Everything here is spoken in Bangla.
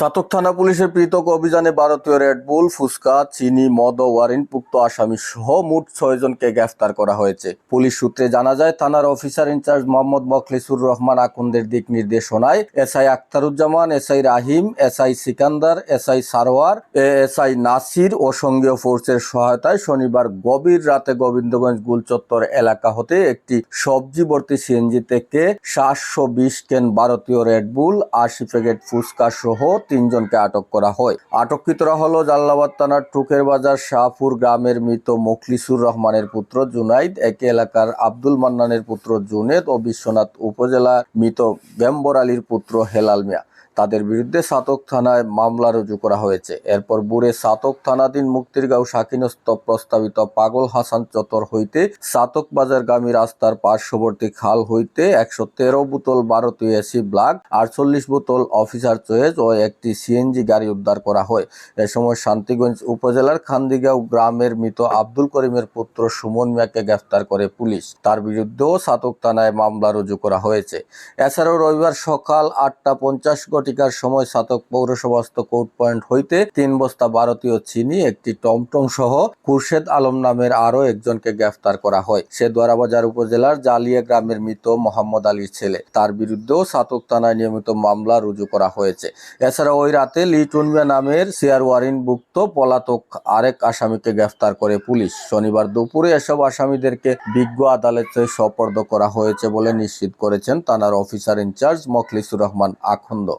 সাতক থানা পুলিশের পৃথক অভিযানে ভারতীয় রেডবুল, ফুচকা, চিনি, মদ ও ওয়ারেন্টভুক্ত আসামি সহ মোট 6 জনকে গ্রেফতার করা হয়েছে। পুলিশ সূত্রে জানা যায়, থানার অফিসার ইনচার্জ মোহাম্মদ মখলিসুর রহমান আখন্দের দিক নির্দেশনায় SI Akhtaruzzaman, SI Rahim, SI Sikandar, SI Sarwar, SI Nasir ও সঙ্গীয় ফোর্সের সহায়তায় শনিবার গভীর রাতে গোবিন্দগঞ্জ গুলচত্বর এলাকা হতে একটি সবজি ভর্তি সিএনজি থেকে 720 ক্যান ভারতীয় রেডবুল, 80 প্যাকেট ফুচকা সহ 3 জনকে আটক করা হয়। আটককৃতরা হলো জালালাবাদ থানার টুকের বাজার শাহপুর গ্রামের মৃত মখলিসুর রহমানের পুত্র জুনাইদ, একই এলাকার আব্দুল মান্নানের পুত্র জুনেদ ও বিশ্বনাথ উপজেলার মৃত বেম্বর আলীর পুত্র হেলাল মিয়া। তাদের বিরুদ্ধে সাতক থানায় মামলা রুজু করা হয়েছে। এরপর বুড়ে সাতক থানাধীন মুক্তিরগাঁও শাকিনস্থ প্রস্তাবিত পাগল হাসান চত্বর হইতে সাতক বাজারগামী রাস্তার পার্শ্ববর্তী খাল হইতে 113 বোতল ভারতীয় এসি ব্ল্যাক, 48 বোতল অফিসার চয়েস ও একটি সিএনজি গাড়ি উদ্ধার করা হয়। এ সময় শান্তিগঞ্জ উপজেলার খান্দিগাঁও গ্রামের মৃত আব্দুল করিমের পুত্র সুমন মিয়াকে গ্রেফতার করে পুলিশ। তার বিরুদ্ধেও সাতক থানায় মামলা রুজু করা হয়েছে। এছাড়াও রবিবার সকাল 8:50 ঘটিকার সময় সাতক পৌরসভাস্থ কোর্ট পয়েন্ট হইতে 3 বস্তা ভারতীয় চিনি, একটি টমটম সহ খুরশেদ আলম নামের আরো একজনকে গ্রেফতার করা হয়। সে দোয়ারাবাজার উপজেলার জালিয়া গ্রামের মৃত মোহাম্মদ আলীর ছেলে। তার বিরুদ্ধেও সাতক থানায় নিয়মিত মামলা রুজু করা হয়েছে। এছাড়া ওই রাতে লিটন মিয়া নামের শেয়ার ওয়ারেন্টভুক্ত পলাতক আরেক আসামিকে গ্রেফতার করে পুলিশ। শনিবার দুপুরে এসব আসামিদেরকে বিজ্ঞ আদালতে সোপর্দ করা হয়েছে বলে নিশ্চিত করেছেন থানার অফিসার ইনচার্জ মখলিসুর রহমান আখন্দ।